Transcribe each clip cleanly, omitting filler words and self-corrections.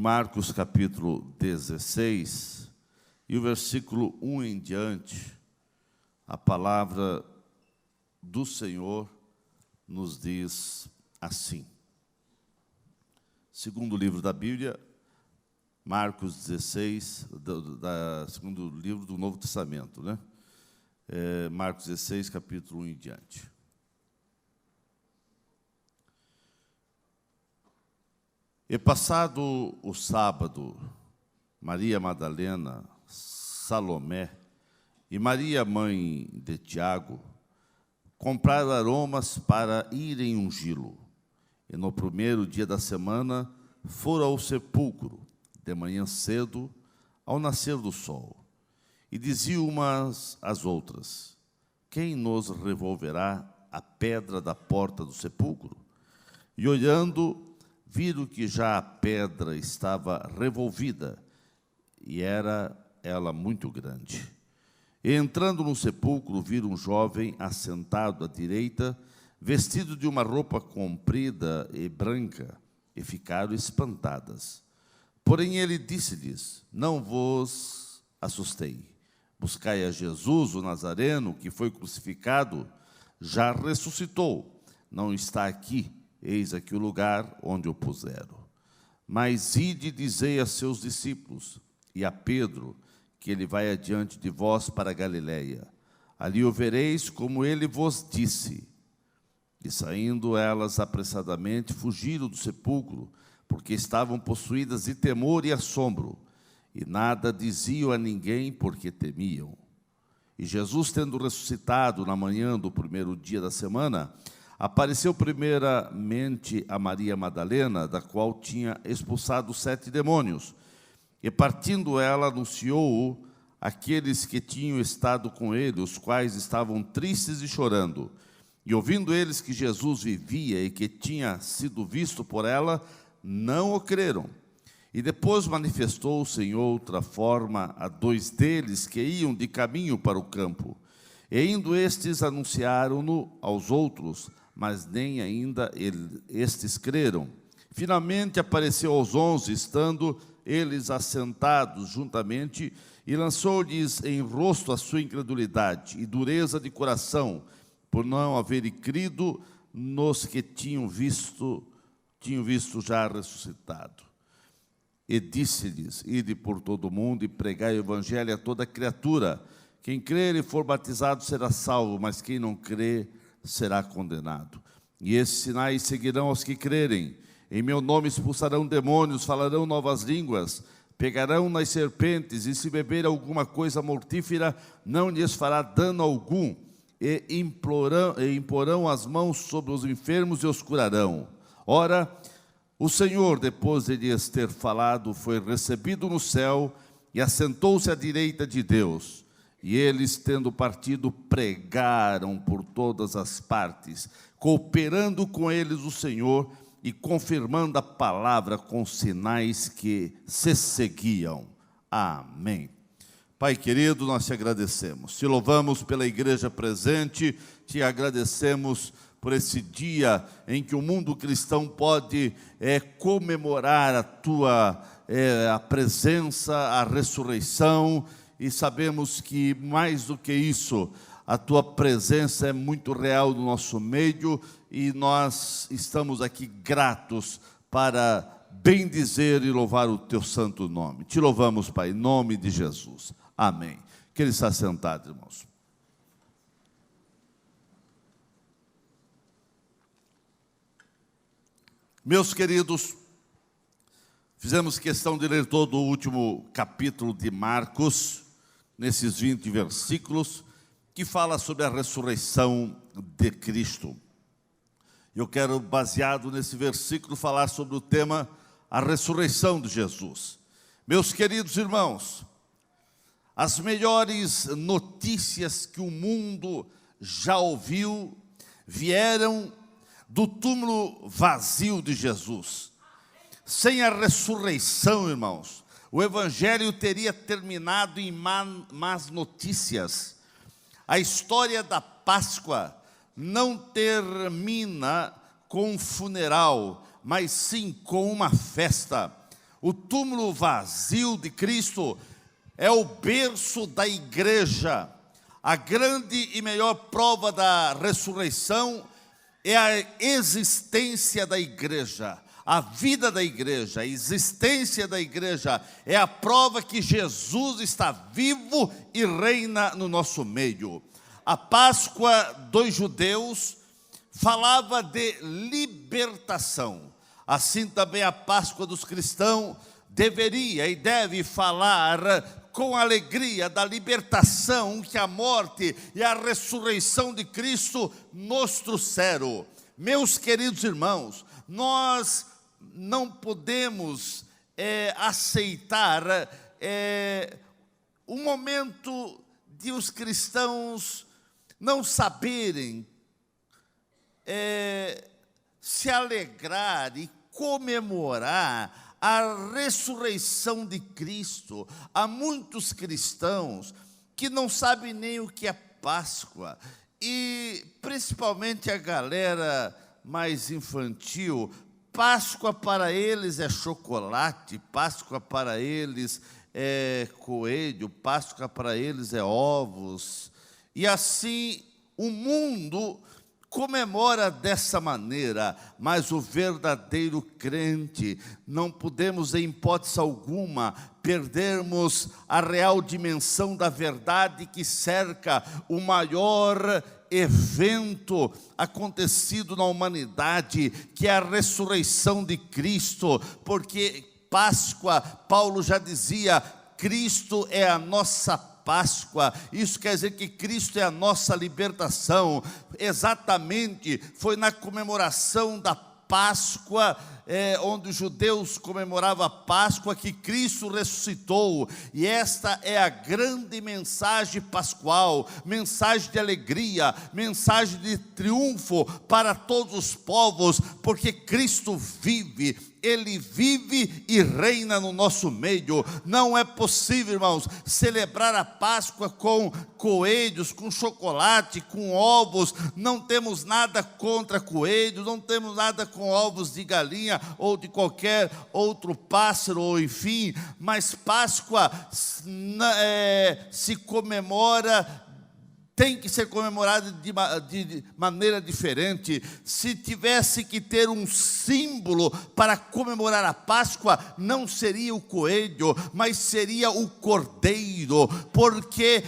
Marcos capítulo 16, e o versículo 1 em diante, a palavra do Senhor nos diz assim. Segundo livro da Bíblia, Marcos 16, segundo livro do Novo Testamento, né? Marcos 16, capítulo 1 em diante. E passado o sábado, Maria Madalena, Salomé e Maria, mãe de Tiago, compraram aromas para irem ungí-lo. E no primeiro dia da semana foram ao sepulcro, de manhã cedo, ao nascer do sol. E diziam umas às outras: quem nos revolverá a pedra da porta do sepulcro? E olhando, viram que já a pedra estava revolvida, e era ela muito grande. E entrando no sepulcro, viram um jovem assentado à direita, vestido de uma roupa comprida e branca, e ficaram espantadas. Porém ele disse-lhes: não vos assustei. Buscai a Jesus, o Nazareno, que foi crucificado, já ressuscitou, não está aqui. Eis aqui o lugar onde o puseram. Mas ide e dizei a seus discípulos e a Pedro que ele vai adiante de vós para a Galileia. Ali o vereis como ele vos disse. E saindo elas apressadamente, fugiram do sepulcro, porque estavam possuídas de temor e assombro, e nada diziam a ninguém, porque temiam. E Jesus, tendo ressuscitado na manhã do primeiro dia da semana, apareceu primeiramente a Maria Madalena, da qual tinha expulsado 7 demônios. E partindo ela, anunciou-o àqueles que tinham estado com ele, os quais estavam tristes e chorando. E ouvindo eles que Jesus vivia e que tinha sido visto por ela, não o creram. E depois manifestou o Senhor outra forma a 2 deles que iam de caminho para o campo. E indo estes, anunciaram-no aos outros, mas nem ainda estes creram. Finalmente apareceu aos 11, estando eles assentados juntamente, e lançou-lhes em rosto a sua incredulidade e dureza de coração, por não haverem crido nos que tinham visto já ressuscitado. E disse-lhes: ide por todo o mundo e pregai o evangelho a toda criatura. Quem crer e for batizado será salvo, mas quem não crer será condenado. E esses sinais seguirão aos que crerem. Em meu nome expulsarão demônios, falarão novas línguas, pegarão nas serpentes, e se beber alguma coisa mortífera, não lhes fará dano algum, e imporão as mãos sobre os enfermos e os curarão. Ora, o Senhor, depois de lhes ter falado, foi recebido no céu e assentou-se à direita de Deus. E eles, tendo partido, pregaram por todas as partes, cooperando com eles o Senhor e confirmando a palavra com sinais que se seguiam. Amém. Pai querido, nós te agradecemos, te louvamos pela igreja presente, te agradecemos por esse dia em que o mundo cristão pode comemorar a presença, a ressurreição, e sabemos que mais do que isso, a tua presença é muito real no nosso meio, e nós estamos aqui gratos para bendizer e louvar o teu santo nome. Te louvamos, Pai, em nome de Jesus. Amém. Que ele está sentado, irmãos. Meus queridos, fizemos questão de ler todo o último capítulo de Marcos, nesses 20 versículos, que fala sobre a ressurreição de Cristo. Eu quero, baseado nesse versículo, falar sobre o tema, a ressurreição de Jesus. Meus queridos irmãos, as melhores notícias que o mundo já ouviu vieram do túmulo vazio de Jesus. Sem a ressurreição, irmãos, o evangelho teria terminado em más notícias. A história da Páscoa não termina com um funeral, mas sim com uma festa. O túmulo vazio de Cristo é o berço da igreja. A grande e melhor prova da ressurreição é a existência da igreja. A vida da igreja, a existência da igreja é a prova que Jesus está vivo e reina no nosso meio. A Páscoa dos judeus falava de libertação. Assim também a Páscoa dos cristãos deveria e deve falar com alegria da libertação que a morte e a ressurreição de Cristo nos trouxeram. Meus queridos irmãos, nós não podemos aceitar um momento de os cristãos não saberem se alegrar e comemorar a ressurreição de Cristo. Há muitos cristãos que não sabem nem o que é Páscoa, e principalmente a galera mais infantil. Páscoa para eles é chocolate, Páscoa para eles é coelho, Páscoa para eles é ovos. E assim o mundo comemora dessa maneira, mas o verdadeiro crente, não podemos em hipótese alguma perdermos a real dimensão da verdade que cerca o maior evento acontecido na humanidade, que é a ressurreição de Cristo, porque Páscoa, Paulo já dizia, Cristo é a nossa Páscoa. Isso quer dizer que Cristo é a nossa libertação. Exatamente, foi na comemoração da Páscoa, onde os judeus comemoravam a Páscoa, que Cristo ressuscitou. E esta é a grande mensagem pascual, mensagem de alegria, mensagem de triunfo para todos os povos, porque Cristo vive. Ele vive e reina no nosso meio. Não é possível, irmãos, celebrar a Páscoa com coelhos, com chocolate, com ovos. Não temos nada contra coelhos, não temos nada com ovos de galinha ou de qualquer outro pássaro, ou enfim. Mas Páscoa se comemora, tem que ser comemorado de maneira diferente. Se tivesse que ter um símbolo para comemorar a Páscoa, não seria o coelho, mas seria o cordeiro, porque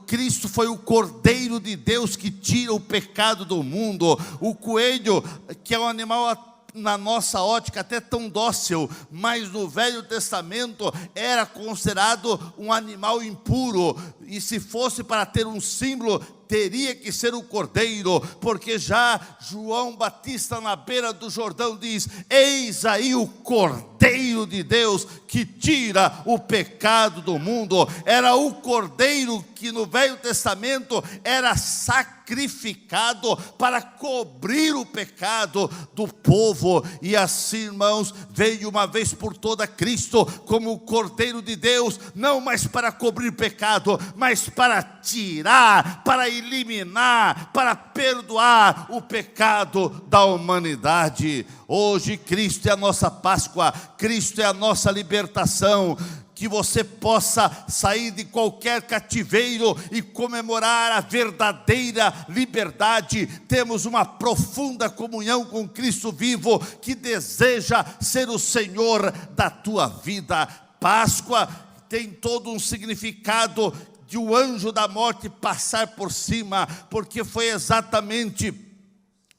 Cristo foi o cordeiro de Deus que tira o pecado do mundo. O coelho, que é um animal na nossa ótica até tão dócil, mas no Velho Testamento era considerado um animal impuro, e se fosse para ter um símbolo, teria que ser o cordeiro, porque já João Batista na beira do Jordão diz: eis aí o cordeiro de Deus que tira o pecado do mundo. Era o cordeiro que no Velho Testamento era sacrificado para cobrir o pecado do povo. E assim, irmãos, veio uma vez por toda Cristo como o cordeiro de Deus, não mais para cobrir pecado, mas para tirar, para eliminar, para perdoar o pecado da humanidade. Hoje Cristo é a nossa Páscoa, Cristo é a nossa libertação. Que você possa sair de qualquer cativeiro e comemorar a verdadeira liberdade. Temos uma profunda comunhão com Cristo vivo, que deseja ser o Senhor da tua vida. Páscoa tem todo um significado de o anjo da morte passar por cima, porque foi exatamente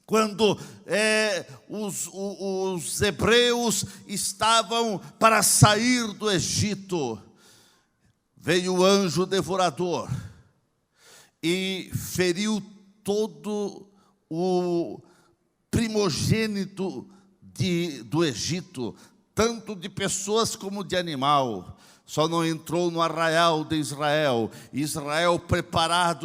quando os hebreus estavam para sair do Egito, veio o anjo devorador e feriu todo o primogênito do Egito, tanto de pessoas como de animal. Só não entrou no arraial de Israel. Israel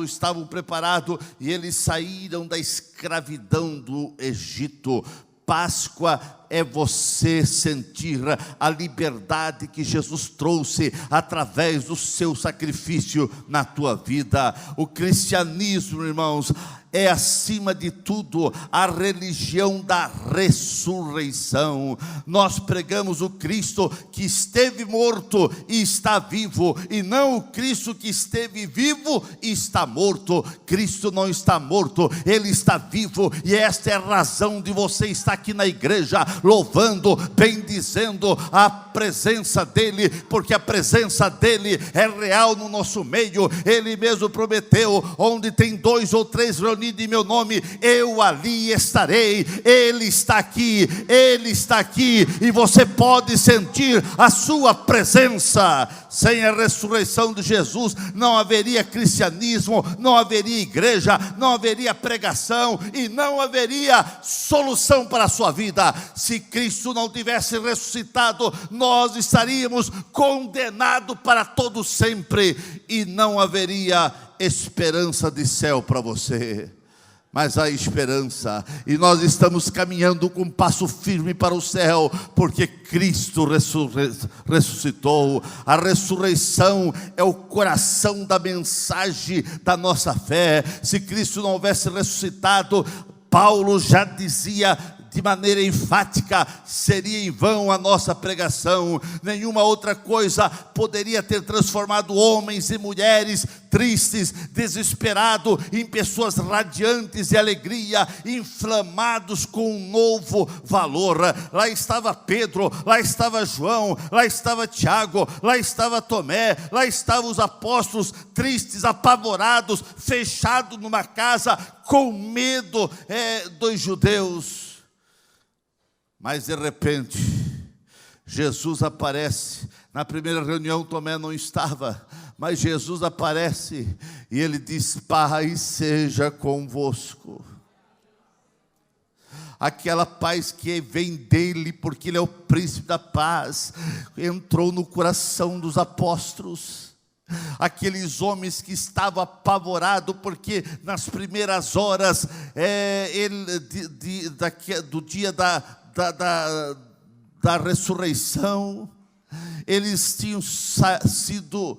estavam preparados, e eles saíram da escravidão do Egito. Páscoa é você sentir a liberdade que Jesus trouxe através do seu sacrifício na tua vida. O cristianismo, irmãos, é acima de tudo a religião da ressurreição. Nós pregamos o Cristo que esteve morto e está vivo, e não o Cristo que esteve vivo e está morto. Cristo não está morto, Ele está vivo, e esta é a razão de você estar aqui na igreja, louvando, bendizendo a presença dEle, porque a presença dEle é real no nosso meio. Ele mesmo prometeu: onde tem 2 ou 3 reunidos em meu nome, eu ali estarei. Ele está aqui, e você pode sentir a sua presença. Sem a ressurreição de Jesus não haveria cristianismo, não haveria igreja, não haveria pregação e não haveria solução para a sua vida. Se Cristo não tivesse ressuscitado, nós estaríamos condenados para todo sempre, e não haveria esperança de céu para você. Mas há esperança, e nós estamos caminhando com um passo firme para o céu, porque Cristo ressuscitou. A ressurreição é o coração da mensagem da nossa fé. Se Cristo não houvesse ressuscitado, Paulo já dizia de maneira enfática: seria em vão a nossa pregação. Nenhuma outra coisa poderia ter transformado homens e mulheres tristes, desesperados, em pessoas radiantes de alegria, inflamados com um novo valor. Lá estava Pedro, lá estava João, lá estava Tiago, lá estava Tomé, lá estavam os apóstolos tristes, apavorados, fechados numa casa, com medo dos judeus. Mas de repente, Jesus aparece. Na primeira reunião Tomé não estava, mas Jesus aparece e ele diz: paz seja convosco. Aquela paz que vem dele, porque ele é o príncipe da paz, entrou no coração dos apóstolos. Aqueles homens que estavam apavorados, porque nas primeiras horas do dia da ressurreição, eles tinham sido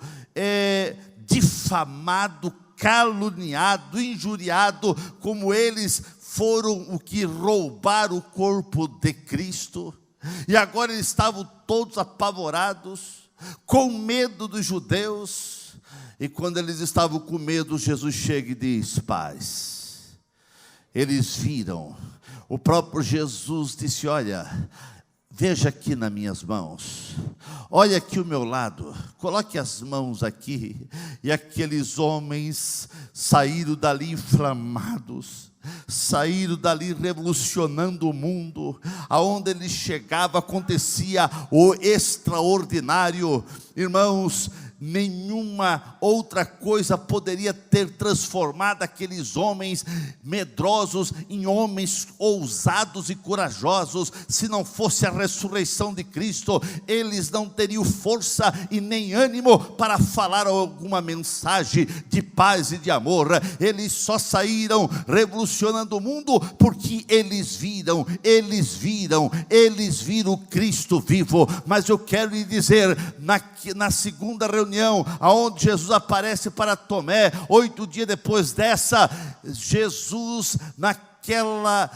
difamados, caluniados, injuriados, como eles foram o que roubaram o corpo de Cristo. E agora eles estavam todos apavorados, com medo dos judeus. E quando eles estavam com medo, Jesus chega e diz: paz. Eles viram. O próprio Jesus disse: olha, veja aqui nas minhas mãos, olha aqui ao meu lado, coloque as mãos aqui. E aqueles homens saíram dali inflamados, saíram dali revolucionando o mundo. Aonde eles chegavam acontecia o extraordinário. Irmãos, nenhuma outra coisa poderia ter transformado aqueles homens medrosos em homens ousados e corajosos. Se não fosse a ressurreição de Cristo, eles não teriam força e nem ânimo para falar alguma mensagem de paz e de amor. Eles só saíram revolucionando o mundo porque eles viram Cristo vivo. Mas eu quero lhe dizer, na segunda reunião, aonde Jesus aparece para Tomé, 8 dias depois dessa, Jesus, naquela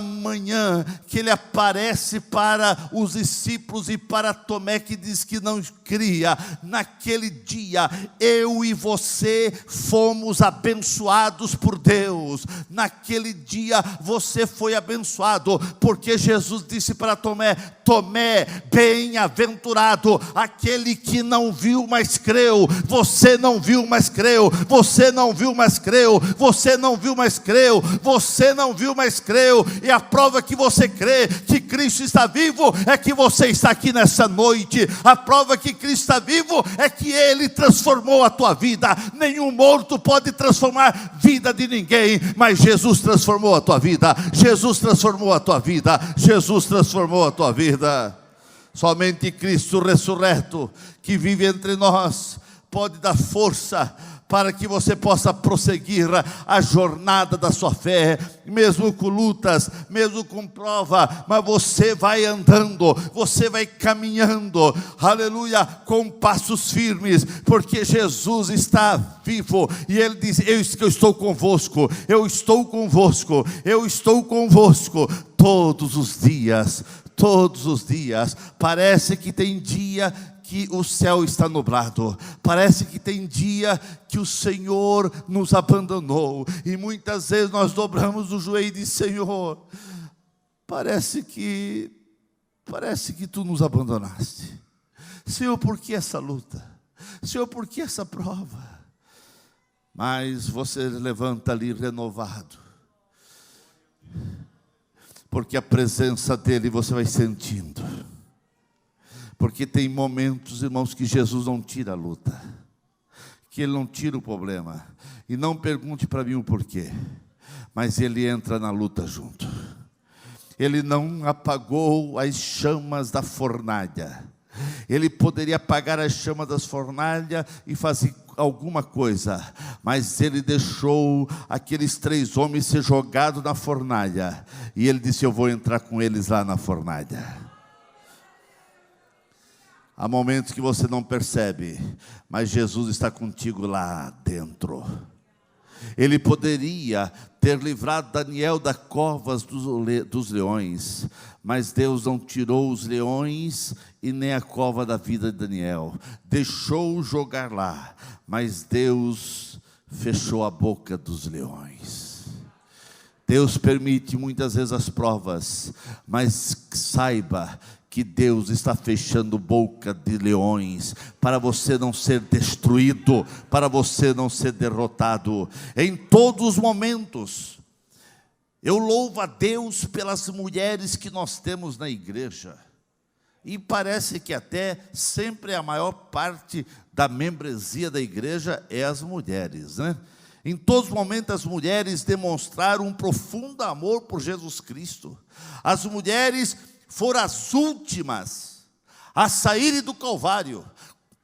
manhã que ele aparece para os discípulos e para Tomé, que diz que não cria, naquele dia eu e você fomos abençoados por Deus. Naquele dia você foi abençoado, porque Jesus disse para Tomé: Tomé, bem-aventurado aquele que não viu, mas creu. Você não viu, mas creu. Você não viu, mas creu. Você não viu, mas creu. Você não viu, mas creu. E a prova que você crê que Cristo está vivo é que você está aqui nessa noite. A prova que Cristo está vivo é que Ele transformou a tua vida. Nenhum morto pode transformar a vida de ninguém, mas Jesus transformou a tua vida. Jesus transformou a tua vida. Jesus transformou a tua vida. Somente Cristo ressurreto, que vive entre nós, pode dar força para que você possa prosseguir a jornada da sua fé, mesmo com lutas, mesmo com prova, mas você vai andando, você vai caminhando, aleluia, com passos firmes, porque Jesus está vivo, e Ele diz: eu estou convosco, eu estou convosco, eu estou convosco, todos os dias, todos os dias. Parece que tem dia que o céu está nublado, parece que tem dia que o Senhor nos abandonou, e muitas vezes nós dobramos o joelho e dizemos: Senhor, parece que tu nos abandonaste. Senhor, por que essa luta? Senhor, por que essa prova? Mas você levanta ali renovado, porque a presença dEle você vai sentindo. Porque tem momentos, irmãos, que Jesus não tira a luta, que Ele não tira o problema. E não pergunte para mim o porquê, mas Ele entra na luta junto. Ele não apagou as chamas da fornalha. Ele poderia apagar as chamas das fornalhas e fazer alguma coisa, mas Ele deixou aqueles 3 homens ser jogados na fornalha, e Ele disse: eu vou entrar com eles lá na fornalha. Há momentos que você não percebe, mas Jesus está contigo lá dentro. Ele poderia ter livrado Daniel das covas dos leões, mas Deus não tirou os leões e nem a cova da vida de Daniel. Deixou-o jogar lá, mas Deus fechou a boca dos leões. Deus permite muitas vezes as provas, mas saiba que Deus está fechando boca de leões, para você não ser destruído, para você não ser derrotado. Em todos os momentos, eu louvo a Deus pelas mulheres que nós temos na igreja, e parece que até sempre a maior parte da membresia da igreja é as mulheres, né? Em todos os momentos as mulheres demonstraram um profundo amor por Jesus Cristo. As mulheres foram as últimas a saírem do Calvário.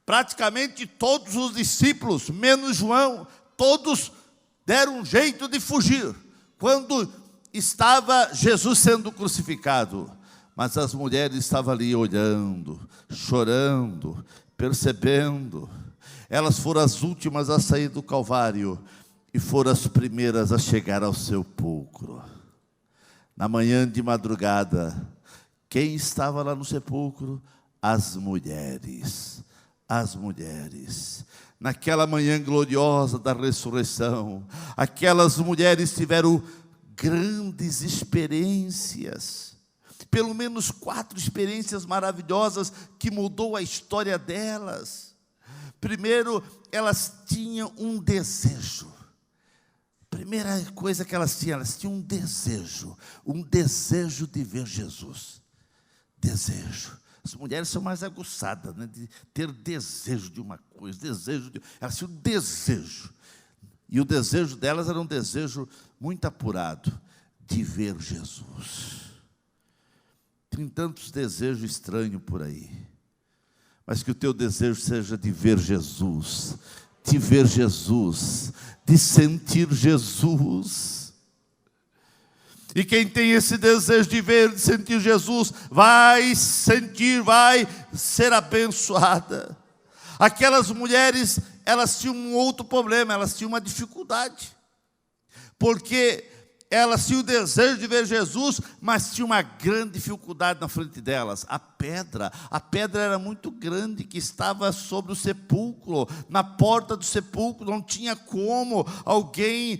Praticamente todos os discípulos, menos João, todos deram um jeito de fugir quando estava Jesus sendo crucificado. Mas as mulheres estavam ali olhando, chorando, percebendo. Elas foram as últimas a sair do Calvário e foram as primeiras a chegar ao sepulcro. Na manhã de madrugada, quem estava lá no sepulcro? As mulheres. As mulheres. Naquela manhã gloriosa da ressurreição, aquelas mulheres tiveram grandes experiências. Pelo menos 4 experiências maravilhosas que mudou a história delas. Primeiro, elas tinham um desejo. Primeira coisa que elas tinham um desejo de ver Jesus. Desejo. As mulheres são mais aguçadas, né, de ter desejo de uma coisa, elas tinham desejo. E o desejo delas era um desejo muito apurado, de ver Jesus. Tem tantos desejos estranhos por aí, mas que o teu desejo seja de ver Jesus, de ver Jesus, de sentir Jesus. E quem tem esse desejo de ver, de sentir Jesus, vai ser abençoada. Aquelas mulheres, elas tinham um outro problema, elas tinham uma dificuldade, porque elas tinham o desejo de ver Jesus, mas tinham uma grande dificuldade na frente delas. A pedra era muito grande, que estava sobre o sepulcro, na porta do sepulcro. Não tinha como alguém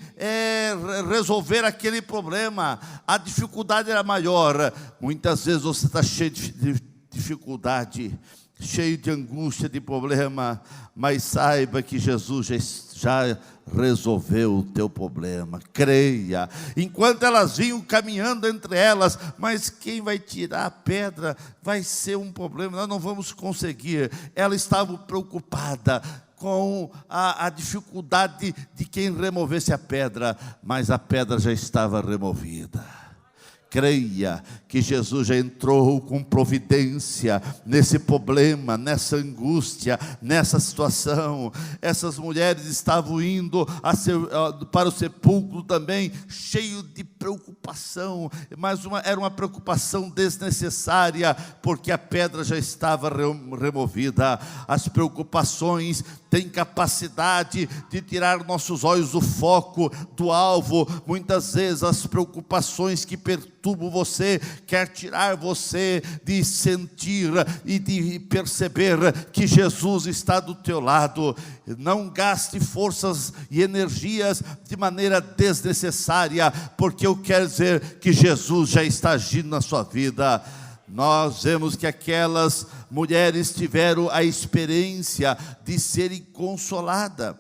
resolver aquele problema. A dificuldade era maior. Muitas vezes você está cheio de dificuldade, cheio de angústia, de problema, mas saiba que Jesus já resolveu o teu problema. Creia. Enquanto elas vinham caminhando entre elas, mas quem vai tirar a pedra vai ser um problema, nós não vamos conseguir. Ela estava preocupada com a dificuldade de quem removesse a pedra, mas a pedra já estava removida. creia que Jesus já entrou com providência nesse problema, nessa angústia, nessa situação. Essas mulheres estavam indo para o sepulcro também, cheio de preocupação, mas era uma preocupação desnecessária, porque a pedra já estava removida. As preocupações têm capacidade de tirar nossos olhos do foco, do alvo. Muitas vezes as preocupações que perturbam você quer tirar você de sentir e de perceber que Jesus está do teu lado. Não gaste forças e energias de maneira desnecessária, porque eu quero dizer que Jesus já está agindo na sua vida. Nós vemos que aquelas mulheres tiveram a experiência de serem consoladas.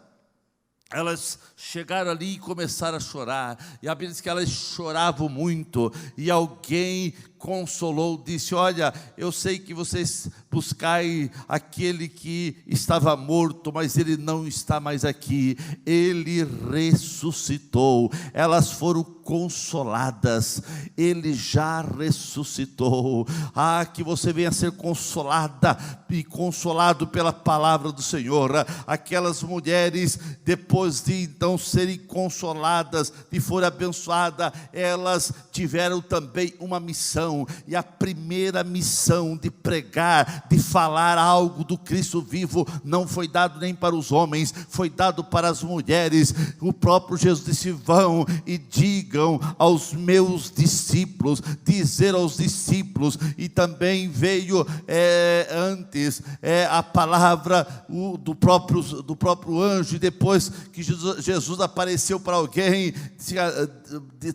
Elas chegaram ali e começaram a chorar, e a Bíblia diz que elas choravam muito, e alguém consolou, disse: olha, eu sei que vocês buscai aquele que estava morto, mas ele não está mais aqui, ele ressuscitou. Elas foram consoladas, ele já ressuscitou. Que você venha ser consolada e consolado pela palavra do Senhor. Aquelas mulheres, depois de então serem consoladas e forem abençoadas, elas tiveram também uma missão, e a primeira missão de pregar, de falar algo do Cristo vivo, não foi dado nem para os homens, foi dado para as mulheres. O próprio Jesus disse: vão e digam aos meus discípulos, dizer aos discípulos. E também veio antes a palavra do próprio anjo, e depois que Jesus apareceu para alguém,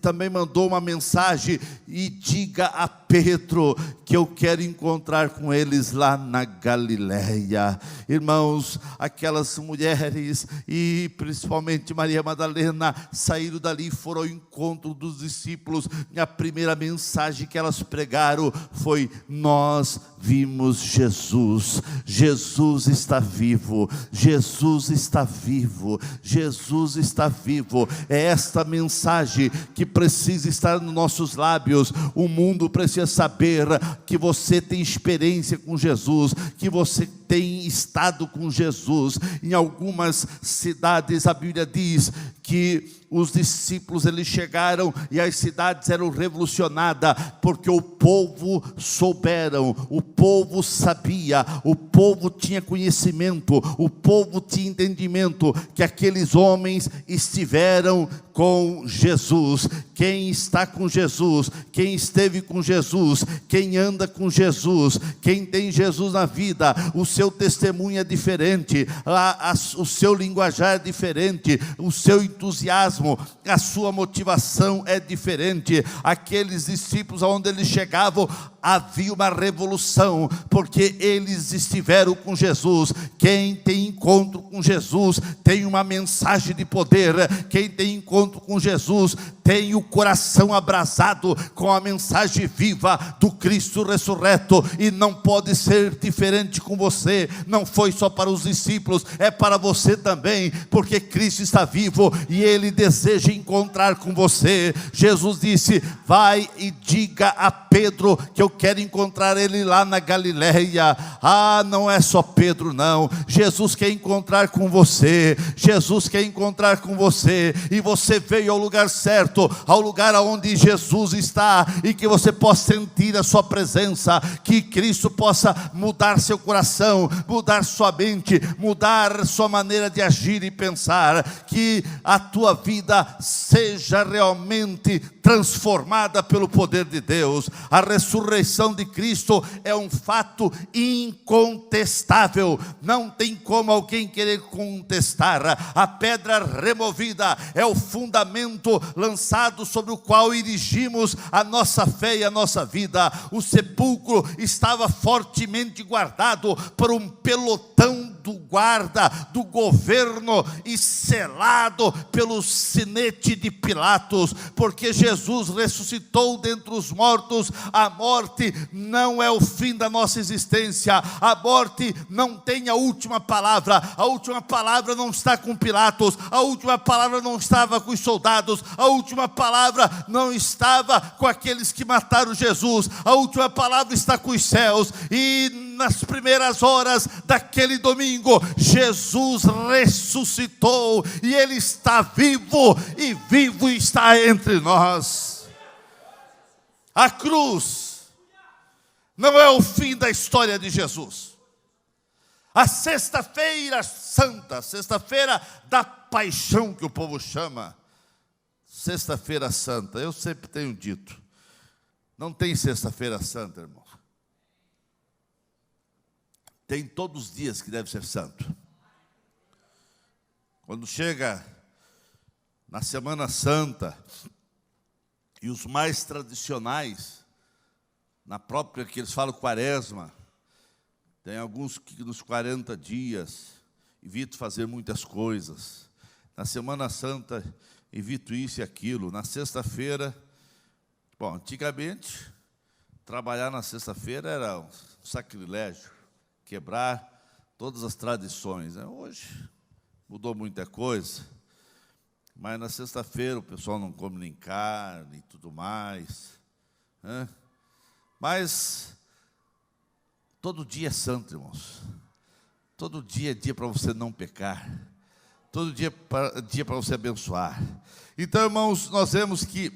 também mandou uma mensagem: e diga a Pedro que eu quero encontrar com eles lá na Galileia. Irmãos, aquelas mulheres, e principalmente Maria Madalena, saíram dali e foram ao encontro dos discípulos. E a primeira mensagem que elas pregaram foi: nós vimos Jesus, Jesus está vivo, Jesus está vivo, Jesus está vivo. É esta mensagem que precisa estar nos nossos lábios. O mundo precisa saber que você tem experiência com Jesus, que você tem estado com Jesus. Em algumas cidades a Bíblia diz que os discípulos, eles chegaram e as cidades eram revolucionadas, porque o povo souberam, o povo sabia, o povo tinha conhecimento, o povo tinha entendimento que aqueles homens estiveram com Jesus. Quem está com Jesus, quem esteve com Jesus, quem anda com Jesus, quem tem Jesus na vida, o seu testemunho é diferente, o seu linguajar é diferente, o seu entusiasmo, a sua motivação é diferente. Aqueles discípulos, aonde eles chegavam, havia uma revolução, porque eles estiveram com Jesus. Quem tem encontro com Jesus tem uma mensagem de poder. Quem tem encontro com Jesus tem o coração abrasado com a mensagem viva do Cristo ressurreto, e não pode ser diferente com você. Não foi só para os discípulos, é para você também, porque Cristo está vivo e Ele deseja encontrar com você. Jesus disse: vai e diga a Pedro que eu quero encontrar ele lá na Galileia. Não é só Pedro não, Jesus quer encontrar com você, Jesus quer encontrar com você, e você veio ao lugar certo, ao lugar onde Jesus está, e que você possa sentir a sua presença, que Cristo possa mudar seu coração, mudar sua mente, mudar sua maneira de agir e pensar, que a tua vida seja realmente transformada pelo poder de Deus. A ressurreição de Cristo é um fato incontestável, não tem como alguém querer contestar. A pedra removida é o fundamento lançado sobre o qual erigimos a nossa fé e a nossa vida. O sepulcro estava fortemente guardado por um pelotão do guarda, do governo e selado pelo sinete de Pilatos, porque Jesus ressuscitou dentre os mortos. A morte não é o fim da nossa existência, a morte não tem a última palavra não está com Pilatos, a última palavra não estava com os soldados, a última palavra não estava com aqueles que mataram Jesus, a última palavra está com os céus. E nas primeiras horas daquele domingo, Jesus ressuscitou, e Ele está vivo, e vivo está entre nós. A cruz não é o fim da história de Jesus. A sexta-feira santa, sexta-feira da paixão que o povo chama, sexta-feira santa, eu sempre tenho dito, não tem sexta-feira santa, irmão. Tem todos os dias que deve ser santo. Quando chega na Semana Santa, e os mais tradicionais, na própria que eles falam quaresma, tem alguns que nos 40 dias evito fazer muitas coisas. Na Semana Santa evito isso e aquilo. Na sexta-feira, bom, antigamente trabalhar na sexta-feira era um sacrilégio, quebrar todas as tradições. Hoje mudou muita coisa, mas na sexta-feira o pessoal não come nem carne e tudo mais, né? Mas todo dia é santo, irmãos. Todo dia é dia para você não pecar. Todo dia é dia para você abençoar. Então, irmãos, nós vemos que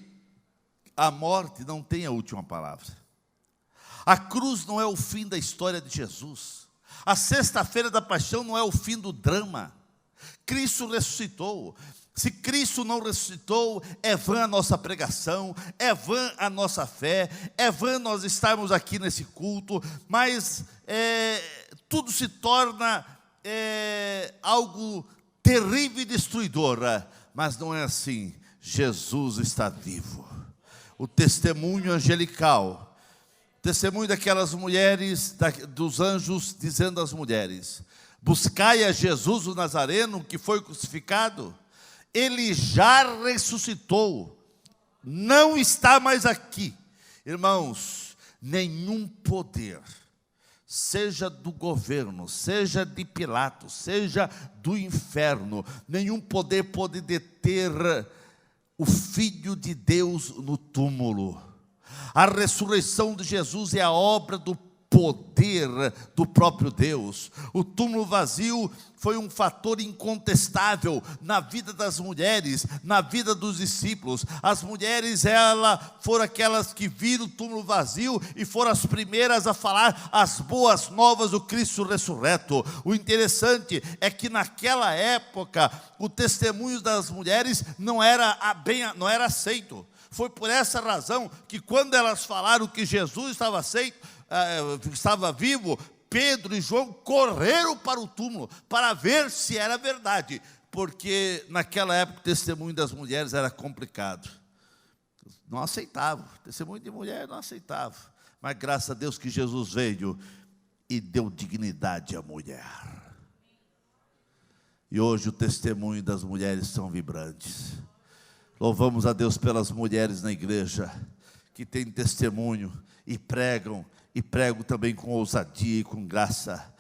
a morte não tem a última palavra. A cruz não é o fim da história de Jesus. A sexta-feira da paixão não é o fim do drama. Cristo ressuscitou. Se Cristo não ressuscitou, é vã a nossa pregação, é vã a nossa fé, é vã nós estarmos aqui nesse culto, mas tudo se torna algo terrível e destruidor, mas não é assim. Jesus está vivo. O testemunho angelical, testemunho daquelas mulheres, dos anjos dizendo às mulheres: buscai a Jesus o Nazareno que foi crucificado. Ele já ressuscitou, não está mais aqui. Irmãos, nenhum poder, seja do governo, seja de Pilatos, seja do inferno, nenhum poder pode deter o Filho de Deus no túmulo. A ressurreição de Jesus é a obra do poder do próprio Deus. O túmulo vazio foi um fator incontestável na vida das mulheres, na vida dos discípulos. As mulheres, foram aquelas que viram o túmulo vazio e foram as primeiras a falar as boas novas do Cristo ressurreto. O interessante é que naquela época o testemunho das mulheres não era aceito. Foi por essa razão que quando elas falaram que Jesus estava vivo, Pedro e João correram para o túmulo para ver se era verdade, porque naquela época o testemunho das mulheres era complicado, não aceitavam, testemunho de mulher não aceitava, mas graças a Deus que Jesus veio e deu dignidade à mulher, e hoje o testemunho das mulheres são vibrantes. Louvamos a Deus pelas mulheres na igreja que têm testemunho e pregam também com ousadia e com graça.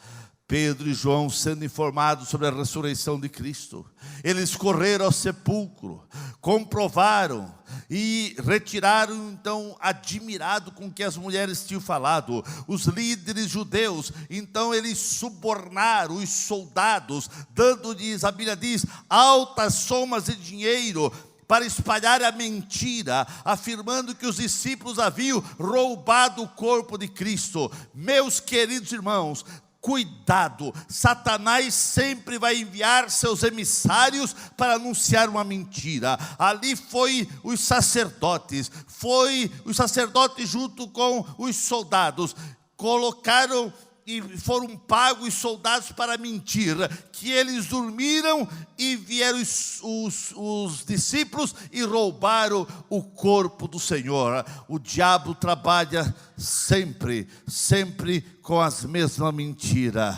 Pedro e João, sendo informados sobre a ressurreição de Cristo, eles correram ao sepulcro, comprovaram e retiraram, então, admirado com o que as mulheres tinham falado. Os líderes judeus, então, eles subornaram os soldados, dando-lhes, a Bíblia diz, altas somas de dinheiro, para espalhar a mentira, afirmando que os discípulos haviam roubado o corpo de Cristo. Meus queridos irmãos, cuidado, Satanás sempre vai enviar seus emissários para anunciar uma mentira. Ali foi os sacerdotes junto com os soldados, colocaram e foram pagos os soldados para mentir, que eles dormiram e vieram os discípulos e roubaram o corpo do Senhor. O diabo trabalha sempre com as mesmas mentiras.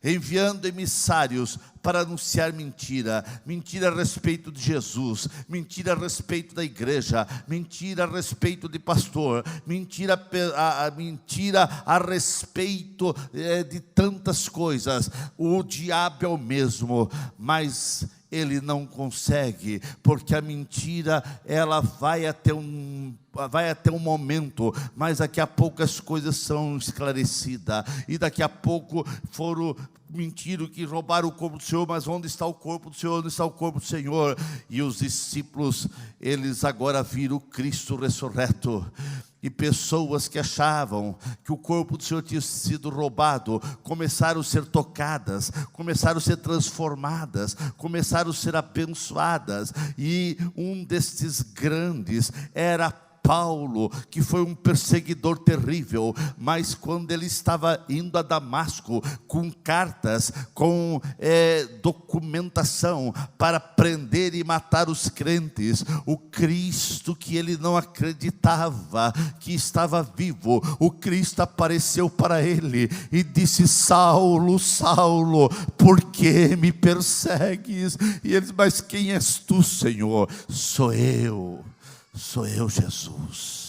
enviando emissários para anunciar mentira a respeito de Jesus, mentira a respeito da igreja, mentira a respeito de pastor, mentira a respeito de tantas coisas. O diabo é o mesmo, mas ele não consegue, porque a mentira, ela vai até um momento, mas daqui a pouco as coisas são esclarecidas, e daqui a pouco mentiram que roubaram o corpo do Senhor, mas onde está o corpo do Senhor? Onde está o corpo do Senhor? E os discípulos, eles agora viram Cristo ressurreto. E pessoas que achavam que o corpo do Senhor tinha sido roubado, começaram a ser tocadas, começaram a ser transformadas, começaram a ser abençoadas. E um destes grandes era Paulo, que foi um perseguidor terrível, mas quando ele estava indo a Damasco com cartas, com documentação para prender e matar os crentes, o Cristo que ele não acreditava que estava vivo, o Cristo apareceu para ele e disse: Saulo, Saulo, por que me persegues? E ele disse: mas quem és tu, Senhor? Sou eu, Jesus.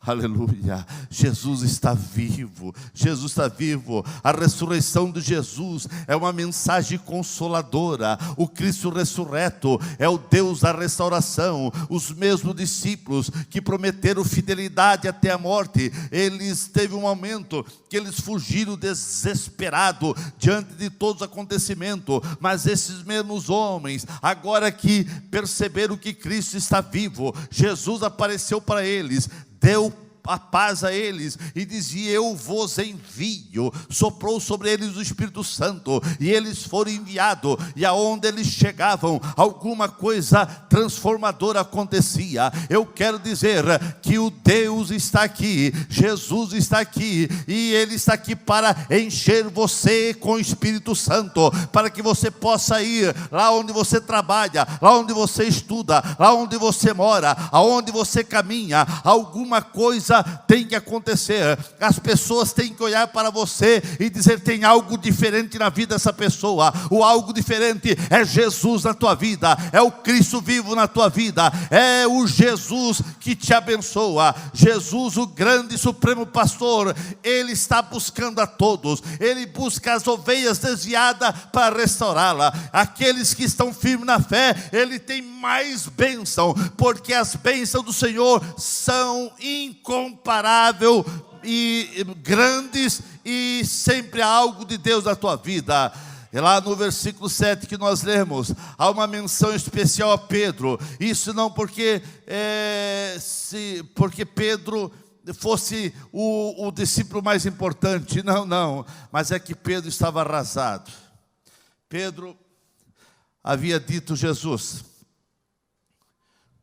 Aleluia, Jesus está vivo, Jesus está vivo. A ressurreição de Jesus é uma mensagem consoladora. O Cristo ressurreto é o Deus da restauração. Os mesmos discípulos que prometeram fidelidade até a morte, eles teve um momento que eles fugiram desesperados diante de todos os acontecimentos, mas esses mesmos homens, agora que perceberam que Cristo está vivo, Jesus apareceu para eles, deu a paz a eles e dizia: eu vos envio. Soprou sobre eles o Espírito Santo e eles foram enviados, e aonde eles chegavam, alguma coisa transformadora acontecia. Eu quero dizer que o Deus está aqui, Jesus está aqui, e Ele está aqui para encher você com o Espírito Santo, para que você possa ir lá onde você trabalha, lá onde você estuda, lá onde você mora, aonde você caminha. Alguma coisa tem que acontecer. As pessoas têm que olhar para você e dizer: tem algo diferente na vida dessa pessoa. O algo diferente é Jesus na tua vida, é o Cristo vivo na tua vida, é o Jesus que te abençoa. Jesus, o grande e supremo pastor, Ele está buscando a todos. Ele busca as ovelhas desviadas para restaurá-la. Aqueles que estão firmes na fé, Ele tem mais bênção, porque as bênçãos do Senhor são incomparáveis e grandes, e sempre há algo de Deus na tua vida. É lá no versículo 7 que nós lemos, há uma menção especial a Pedro. Isso não porque Pedro fosse o discípulo mais importante, não, mas é que Pedro estava arrasado. Pedro havia dito: Jesus,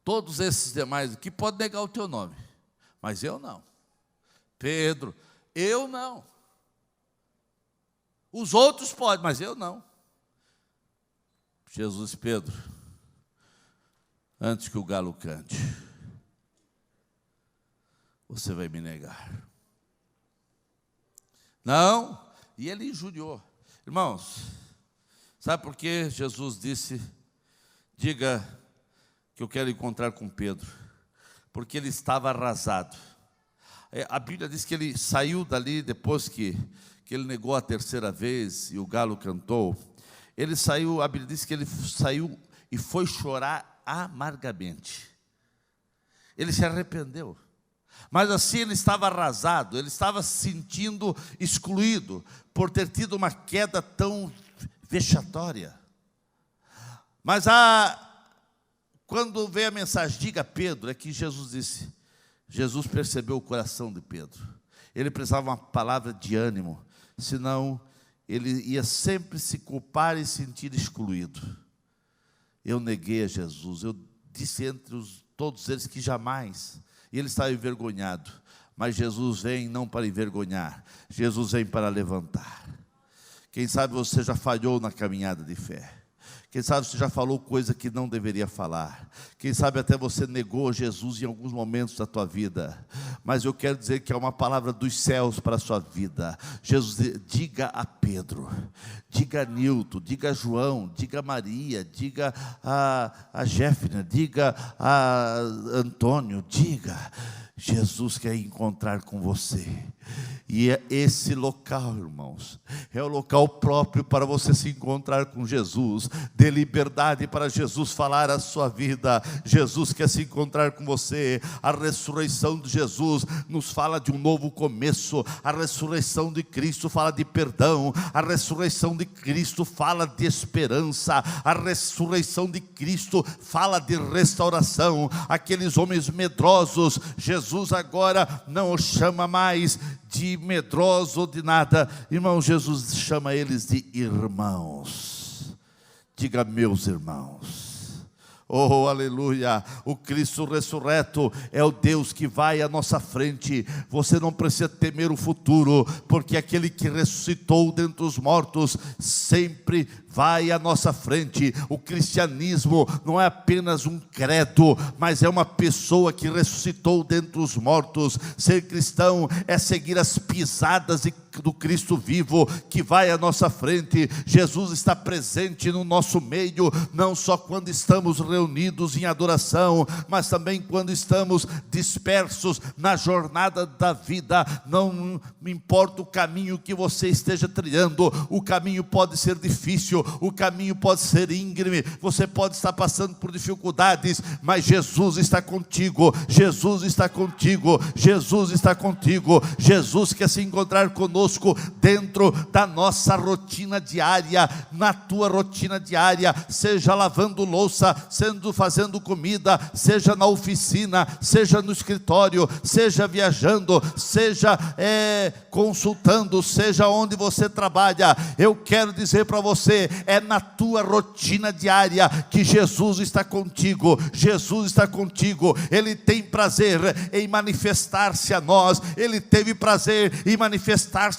todos esses demais aqui podem negar o teu nome, mas eu não. Pedro, eu não. Os outros podem, mas eu não. Jesus: Pedro, antes que o galo cante, você vai me negar. Não. E ele injuriou. Irmãos, sabe por que Jesus disse: diga que eu quero encontrar com Pedro? Porque ele estava arrasado. A Bíblia diz que ele saiu dali depois que ele negou a terceira vez e o galo cantou. Ele saiu, a Bíblia diz que ele saiu e foi chorar amargamente. Ele se arrependeu. Mas assim ele estava arrasado, ele estava se sentindo excluído por ter tido uma queda tão vexatória. Mas quando veio a mensagem, diga a Pedro, é que Jesus percebeu o coração de Pedro. Ele precisava uma palavra de ânimo, senão ele ia sempre se culpar e sentir excluído. Eu neguei a Jesus, eu disse entre todos eles que jamais, e ele estava envergonhado. Mas Jesus vem não para envergonhar, Jesus vem para levantar. Quem sabe você já falhou na caminhada de fé. Quem sabe você já falou coisa que não deveria falar. Quem sabe até você negou Jesus em alguns momentos da tua vida. Mas eu quero dizer que é uma palavra dos céus para a sua vida. Jesus, diga a Pedro, diga a Nilton, diga a João, diga a Maria, diga a Jéfina, diga a Antônio, diga. Jesus quer encontrar com você. E é esse local, irmãos, é o local próprio para você se encontrar com Jesus. Dê liberdade para Jesus falar a sua vida. Jesus quer se encontrar com você. A ressurreição de Jesus nos fala de um novo começo. A ressurreição de Cristo fala de perdão. A ressurreição de Cristo fala de esperança. A ressurreição de Cristo fala de restauração. Aqueles homens medrosos, Jesus agora não os chama mais de medroso ou de nada. Irmão, Jesus chama eles de irmãos. Diga, meus irmãos. Oh, aleluia, o Cristo ressurreto é o Deus que vai à nossa frente. Você não precisa temer o futuro, porque aquele que ressuscitou dentre os mortos sempre vai à nossa frente. O cristianismo não é apenas um credo, mas é uma pessoa que ressuscitou dentre os mortos. Ser cristão é seguir as pisadas do Cristo vivo, que vai à nossa frente. Jesus está presente no nosso meio, não só quando estamos reunidos em adoração, mas também quando estamos dispersos na jornada da vida. Não importa o caminho que você esteja trilhando, o caminho pode ser difícil, o caminho pode ser íngreme, você pode estar passando por dificuldades, mas Jesus está contigo. Jesus está contigo. Jesus está contigo. Jesus quer se encontrar conosco dentro da nossa rotina diária, na tua rotina diária, seja lavando louça, fazendo comida, seja na oficina, seja no escritório, seja viajando, seja consultando, seja onde você trabalha. Eu quero dizer para você, é na tua rotina diária que Jesus está contigo. Jesus está contigo. Ele tem prazer em manifestar-se a nós. Ele teve prazer em manifestar-se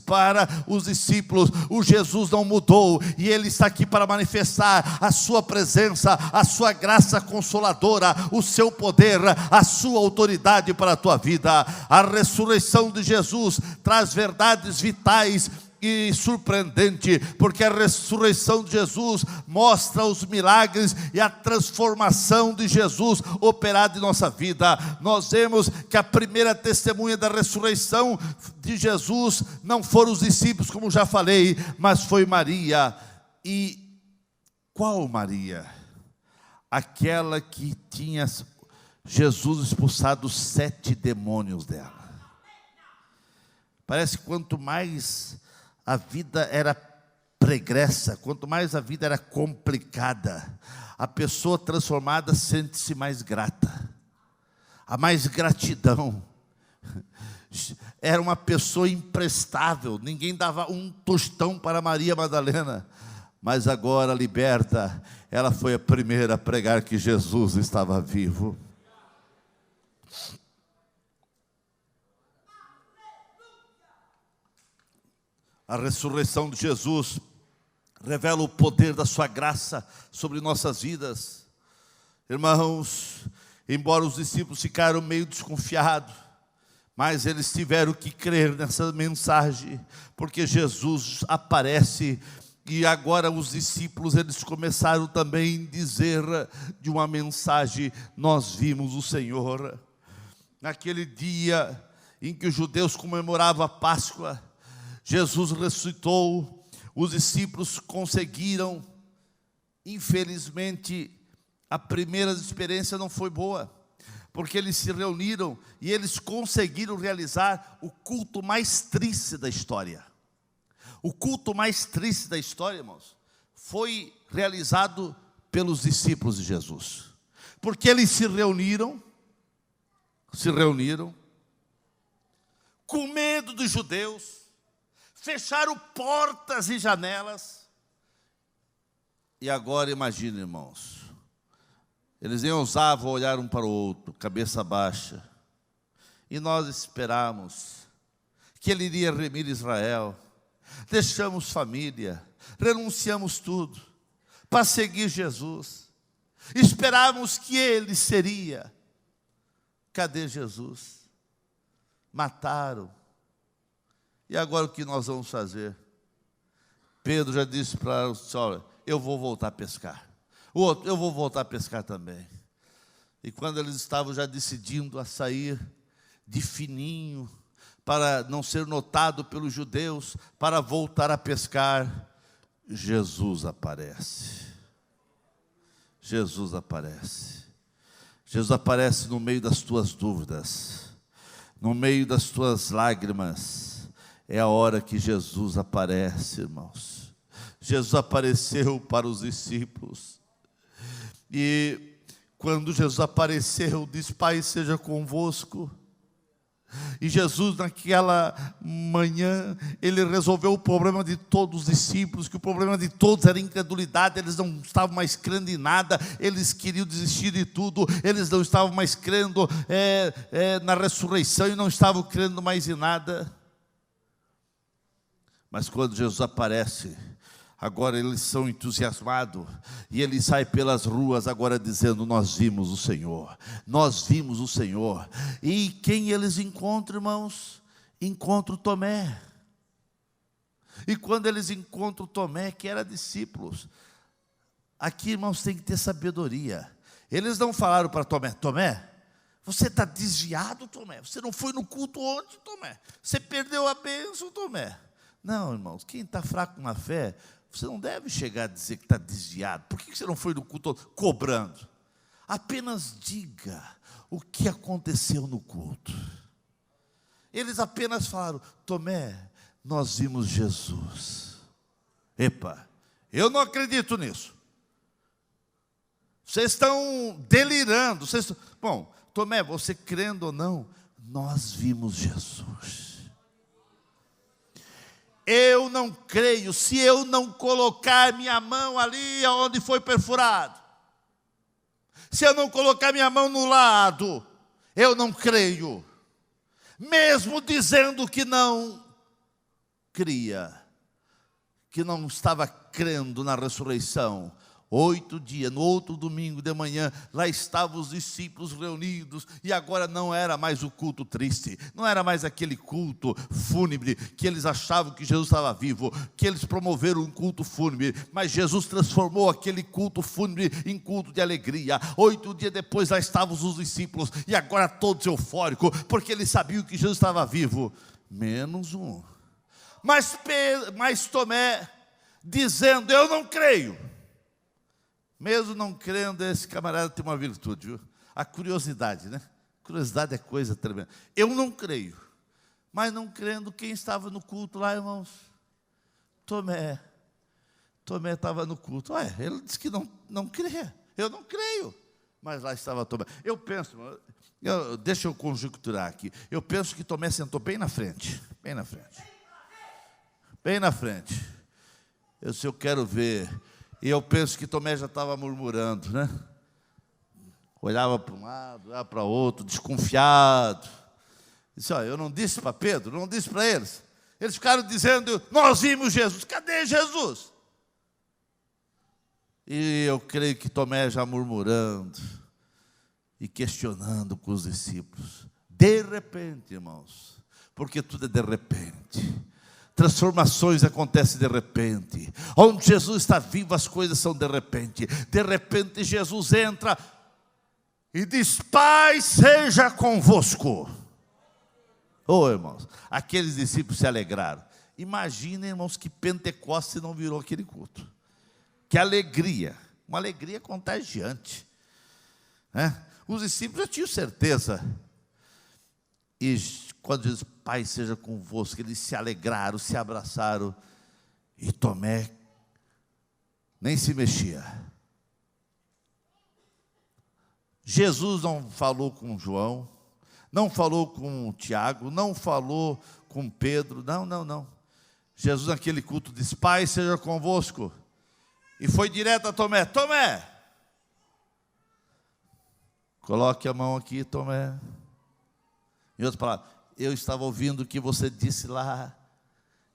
para os discípulos. O Jesus não mudou, e Ele está aqui para manifestar a sua presença, a sua graça consoladora, o seu poder, a sua autoridade para a tua vida. A ressurreição de Jesus traz verdades vitais e surpreendente, porque a ressurreição de Jesus mostra os milagres e a transformação de Jesus operada em nossa vida. Nós vemos que a primeira testemunha da ressurreição de Jesus não foram os discípulos, como já falei, mas foi Maria. E qual Maria? Aquela que tinha Jesus expulsado 7 demônios dela. Parece que quanto mais a vida era pregressa, quanto mais a vida era complicada, a pessoa transformada sente-se mais grata. Há mais gratidão. Era uma pessoa imprestável, ninguém dava um tostão para Maria Madalena, mas agora liberta, ela foi a primeira a pregar que Jesus estava vivo. A ressurreição de Jesus revela o poder da sua graça sobre nossas vidas. Irmãos, embora os discípulos ficaram meio desconfiados, mas eles tiveram que crer nessa mensagem, porque Jesus aparece. E agora os discípulos, eles começaram também a dizer de uma mensagem: nós vimos o Senhor. Naquele dia em que os judeus comemoravam a Páscoa, Jesus ressuscitou. Os discípulos conseguiram. Infelizmente, a primeira experiência não foi boa, porque eles se reuniram e eles conseguiram realizar o culto mais triste da história. O culto mais triste da história, irmãos, foi realizado pelos discípulos de Jesus, porque eles se reuniram com medo dos judeus, fecharam portas e janelas. E agora imagine, irmãos, eles nem ousavam olhar um para o outro, cabeça baixa. E nós esperamos que Ele iria remir Israel. Deixamos família, renunciamos tudo. para seguir Jesus. Esperávamos que Ele seria. Cadê Jesus? Mataram. E agora o que nós vamos fazer? Pedro já disse para o senhor: eu vou voltar a pescar. O outro: eu vou voltar a pescar também. E quando eles estavam já decidindo a sair de fininho, para não ser notado pelos judeus, para voltar a pescar, Jesus aparece. Jesus aparece. Jesus aparece no meio das tuas dúvidas, no meio das tuas lágrimas. É a hora que Jesus aparece, irmãos. Jesus apareceu para os discípulos. E quando Jesus apareceu, disse: Pai seja convosco. E Jesus, naquela manhã, Ele resolveu o problema de todos os discípulos, que o problema de todos era incredulidade. Eles não estavam mais crendo em nada, eles queriam desistir de tudo, eles não estavam mais crendo na ressurreição e não estavam crendo mais em nada. Mas quando Jesus aparece, agora eles são entusiasmados, e ele sai pelas ruas agora dizendo: nós vimos o Senhor, nós vimos o Senhor. E quem eles encontram, irmãos? Encontram Tomé. E quando eles encontram Tomé, que era discípulos, aqui, irmãos, tem que ter sabedoria. Eles não falaram para Tomé: Tomé, você está desviado, Tomé, você não foi no culto ontem, Tomé, você perdeu a bênção, Tomé. Não, irmãos, quem está fraco na fé, você não deve chegar a dizer que está desviado. Por que você não foi no culto cobrando? Apenas diga o que aconteceu no culto. Eles apenas falaram: Tomé, nós vimos Jesus. Epa, eu não acredito nisso. Vocês estão delirando. Bom, Tomé, você crendo ou não, nós vimos Jesus. Eu não creio se eu não colocar minha mão ali onde foi perfurado. Se eu não colocar minha mão no lado, eu não creio. Mesmo dizendo que não cria, que não estava crendo na ressurreição. 8 dias, no outro domingo de manhã, lá estavam os discípulos reunidos, e agora não era mais o culto triste, não era mais aquele culto fúnebre, que eles achavam que Jesus estava vivo, que eles promoveram um culto fúnebre, mas Jesus transformou aquele culto fúnebre em culto de alegria. 8 dias depois, lá estavam os discípulos, e agora todos eufóricos, porque eles sabiam que Jesus estava vivo, menos um. Mas Tomé, dizendo: eu não creio. Mesmo não crendo, esse camarada tem uma virtude, viu? A curiosidade, né? Curiosidade é coisa tremenda. Eu não creio. Mas não crendo, quem estava no culto lá, irmãos? Tomé. Tomé estava no culto. Ele disse que não crê. Eu não creio. Mas lá estava Tomé. Eu penso, deixa eu conjecturar aqui. Eu penso que Tomé sentou bem na frente. Bem na frente. Bem na frente. Eu quero ver. E eu penso que Tomé já estava murmurando, né? Olhava para um lado, olhava para outro, desconfiado. Disse: eu não disse para Pedro, não disse para eles. Eles ficaram dizendo: nós vimos Jesus. Cadê Jesus? E eu creio que Tomé já murmurando e questionando com os discípulos. De repente, irmãos, porque tudo é de repente. Transformações acontecem de repente. Onde Jesus está vivo, as coisas são de repente. De repente Jesus entra e diz: Pai seja convosco. Irmãos, aqueles discípulos se alegraram. Imaginem, irmãos, que Pentecostes não virou aquele culto. Que alegria, uma alegria contagiante, né? Os discípulos já tinham certeza. E quando diz: Pai seja convosco, eles se alegraram, se abraçaram. E Tomé nem se mexia. Jesus não falou com João, não falou com Tiago, não falou com Pedro, não. Jesus naquele culto disse: Pai seja convosco. E foi direto a Tomé: Tomé, coloque a mão aqui, Tomé. Em outras palavras: eu estava ouvindo o que você disse lá,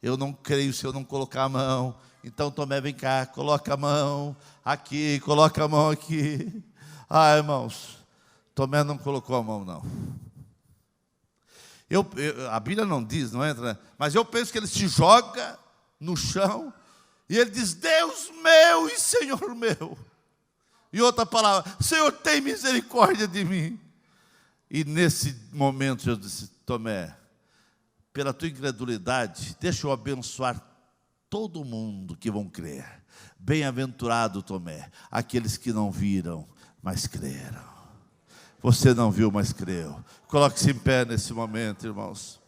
Eu não creio se eu não colocar a mão. Então Tomé, vem cá, coloca a mão aqui, coloca a mão aqui. Ah, irmãos, Tomé não colocou a mão, não. A Bíblia não diz, não entra, né? Mas eu penso que ele se joga no chão e ele diz: Deus meu e Senhor meu. E outra palavra: Senhor, tem misericórdia de mim. E nesse momento eu disse: Tomé, pela tua incredulidade, deixa eu abençoar todo mundo que vão crer. Bem-aventurado Tomé, aqueles que não viram, mas creram. Você não viu, mas creu. Coloque-se em pé nesse momento, irmãos.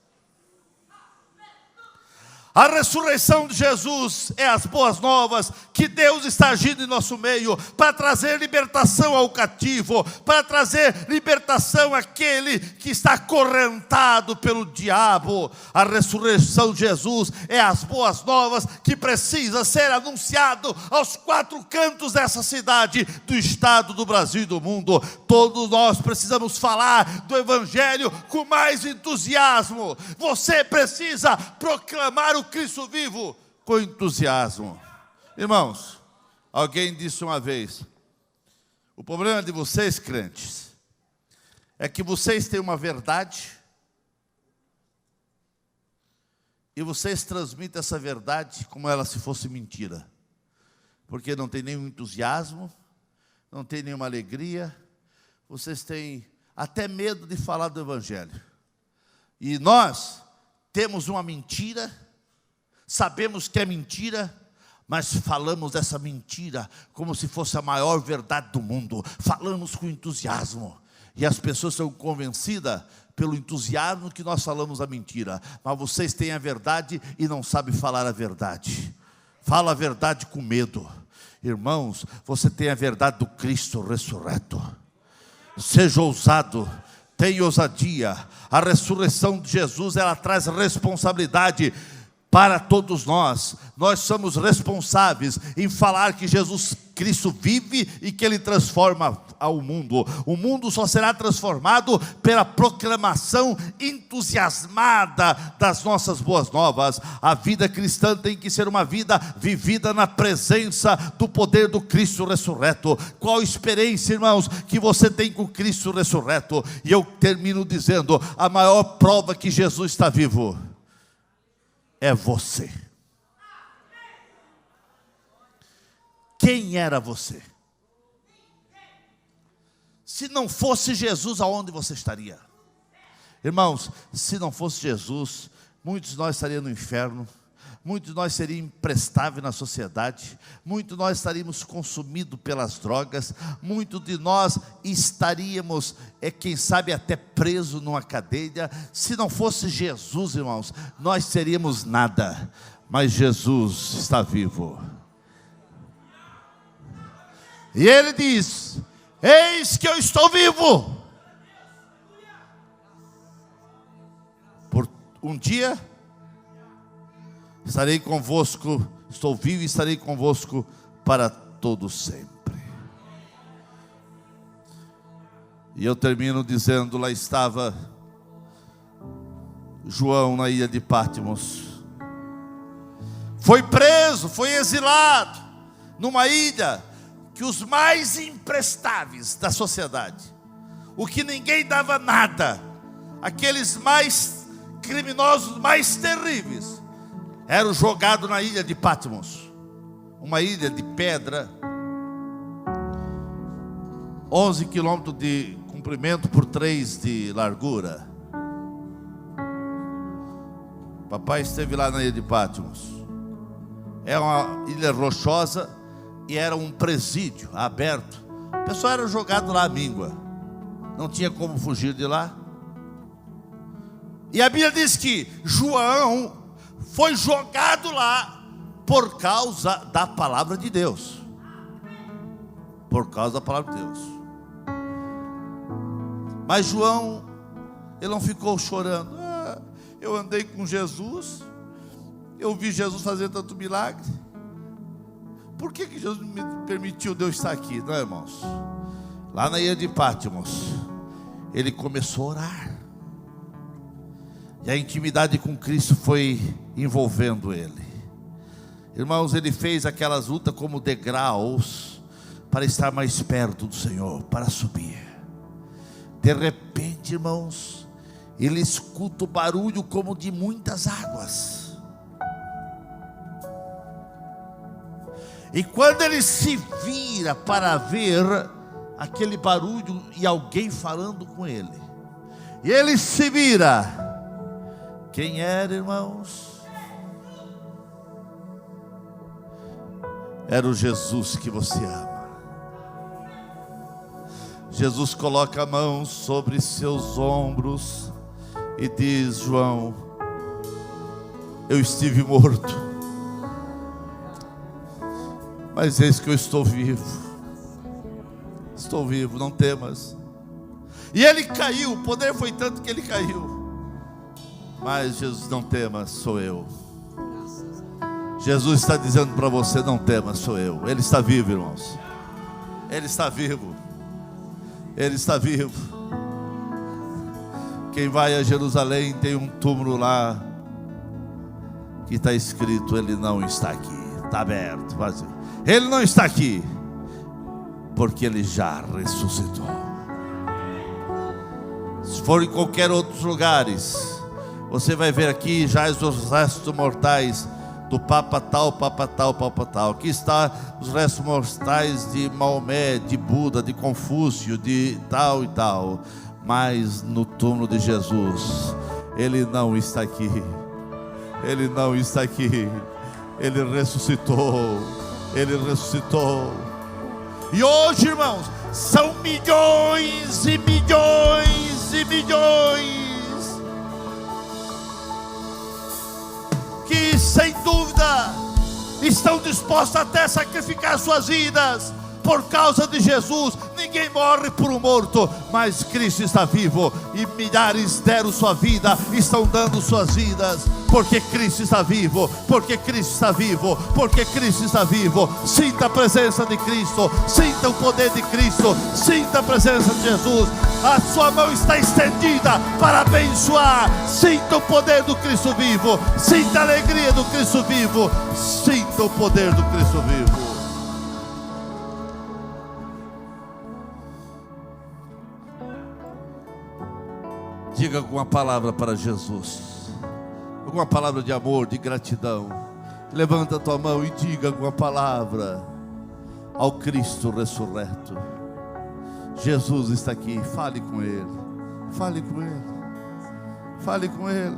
A ressurreição de Jesus é as boas novas que Deus está agindo em nosso meio para trazer libertação ao cativo, para trazer libertação àquele que está acorrentado pelo diabo. A ressurreição de Jesus é as boas novas que precisa ser anunciado aos quatro cantos dessa cidade, do estado, do Brasil e do mundo. Todos nós precisamos falar do Evangelho com mais entusiasmo. Você precisa proclamar o Cristo vivo com entusiasmo. Irmãos, alguém disse uma vez: o problema de vocês, crentes, é que vocês têm uma verdade e vocês transmitem essa verdade como ela se fosse mentira, porque não tem nenhum entusiasmo, não tem nenhuma alegria, vocês têm até medo de falar do Evangelho. E nós temos uma mentira, sabemos que é mentira, mas falamos dessa mentira como se fosse a maior verdade do mundo. Falamos com entusiasmo. E as pessoas são convencidas pelo entusiasmo que nós falamos a mentira. Mas vocês têm a verdade e não sabem falar a verdade. Fala a verdade com medo. Irmãos, você tem a verdade do Cristo ressurreto. Seja ousado. Tenha ousadia. A ressurreição de Jesus, ela traz responsabilidade para todos nós. Nós somos responsáveis em falar que Jesus Cristo vive e que Ele transforma ao mundo. O mundo só será transformado pela proclamação entusiasmada das nossas boas novas. A vida cristã tem que ser uma vida vivida na presença do poder do Cristo ressurreto. Qual experiência, irmãos, que você tem com Cristo ressurreto? E eu termino dizendo: a maior prova que Jesus está vivo é você. Quem era você? Se não fosse Jesus, aonde você estaria? Irmãos, se não fosse Jesus, muitos de nós estariam no inferno, muitos de nós seriam imprestáveis na sociedade, muitos de nós estaríamos consumidos pelas drogas, muitos de nós estaríamos, quem sabe até presos numa cadeia. Se não fosse Jesus, irmãos, nós seríamos nada. Mas Jesus está vivo. E Ele diz: eis que eu estou vivo. Por um dia estarei convosco, estou vivo e estarei convosco para todo sempre. E eu termino dizendo: lá estava João na ilha de Patmos. Foi preso, foi exilado numa ilha que os mais imprestáveis da sociedade, o que ninguém dava nada, aqueles mais criminosos, mais terríveis, eram jogados na ilha de Patmos, uma ilha de pedra, 11 quilômetros de comprimento por 3 de largura. Papai esteve lá na ilha de Patmos. É uma ilha rochosa e era um presídio aberto. O pessoal era jogado lá à míngua, não tinha como fugir de lá. E a Bíblia diz que João foi jogado lá por causa da palavra de Deus. Por causa da palavra de Deus. Mas João, ele não ficou chorando. Eu andei com Jesus, eu vi Jesus fazer tanto milagre. Por que Jesus me permitiu de eu estar aqui? Não, irmãos. Lá na ilha de Patmos, ele começou a orar. E a intimidade com Cristo foi envolvendo ele. Irmãos, ele fez aquelas lutas como degraus para estar mais perto do Senhor, para subir. De repente, irmãos, ele escuta o barulho como de muitas águas. E quando ele se vira para ver aquele barulho e alguém falando com ele, e ele se vira, quem era, irmãos? Era o Jesus que você ama. Jesus coloca a mão sobre seus ombros e diz: João, eu estive morto, mas eis que eu estou vivo. Estou vivo, não temas. E ele caiu, o poder foi tanto que ele caiu. Mas Jesus, não temas, sou eu. Jesus está dizendo para você: não temas, sou eu. Ele está vivo, irmãos. Ele está vivo. Ele está vivo. Quem vai a Jerusalém tem um túmulo lá que está escrito: ele não está aqui. Está aberto, vazio. Ele não está aqui, porque ele já ressuscitou. Se for em qualquer outros lugares, você vai ver aqui já os restos mortais do Papa tal, Papa tal, Papa tal. Aqui está os restos mortais de Maomé, de Buda, de Confúcio, de tal e tal. Mas no túmulo de Jesus, ele não está aqui. Ele não está aqui. Ele ressuscitou. Ele ressuscitou. E hoje, irmãos, são milhões e milhões e milhões que, sem dúvida, estão dispostos até a sacrificar suas vidas por causa de Jesus. Ninguém morre por um morto, mas Cristo está vivo, e milhares deram sua vida, estão dando suas vidas, porque Cristo está vivo, porque Cristo está vivo, porque Cristo está vivo. Sinta a presença de Cristo, sinta o poder de Cristo, sinta a presença de Jesus. A sua mão está estendida para abençoar. Sinta o poder do Cristo vivo, sinta a alegria do Cristo vivo, sinta o poder do Cristo vivo. Diga alguma palavra para Jesus, alguma palavra de amor, de gratidão. Levanta a tua mão e diga alguma palavra ao Cristo ressurreto. Jesus está aqui, fale com Ele, fale com Ele, fale com Ele.